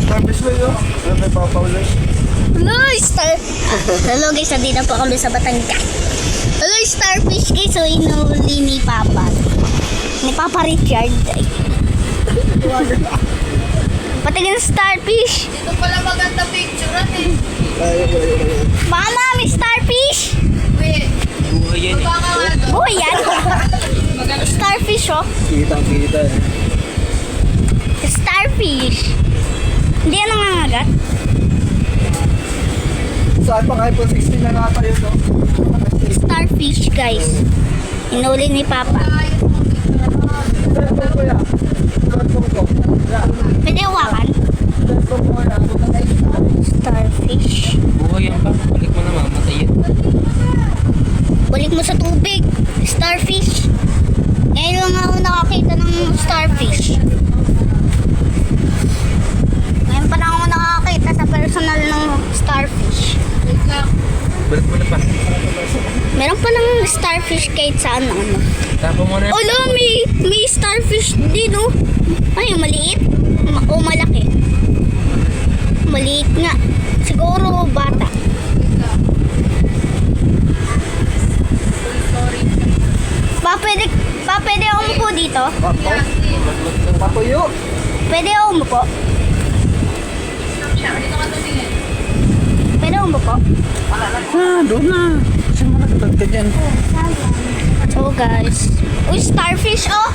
Starfish mo yun. Ano may papaulan? Hello, Hello guys, nandito po kami sa Batangas. Hello, starfish guys. So, inuli ni Papa. Ni Papa Richard. Patingin sa starfish. Dito pala maganda picturean eh. Mama, may starfish. Wait. Baka nga to. Oh, yan. Starfish, oh. Kitang-kita eh. Starfish. Hindi yan nangangagat. Saan pang iPhone 16 na nga tayo, no? Starfish, guys. Inuli ni Papa. Cellphone ko yan. Cellphone ko. Yan. Pwede hawakan? Cellphone ko yan. Starfish. Buhay yan pa. Balik mo na, mamatay yan. Balik mo sa tubig. Starfish. Ngayon lang ako nakakita ng starfish. Ngayon pa lang ako nakakita sa personal ng starfish. Wait lang. Balik mo na pa. Meron pa lang starfish kahit saan ano. Tapo mo na. Olo, may starfish din, oh. Ay, maliit. O malaki. Maliit nga. Siguro bata. Wait lang. Sorry. Pwede ako umupo dito? Papuyo. Pwede ako umupo? Dito ka tumingin. Pwede ako umupo? Doon na. Saan mo nakatagtag yan? So guys. Uy, starfish, oh.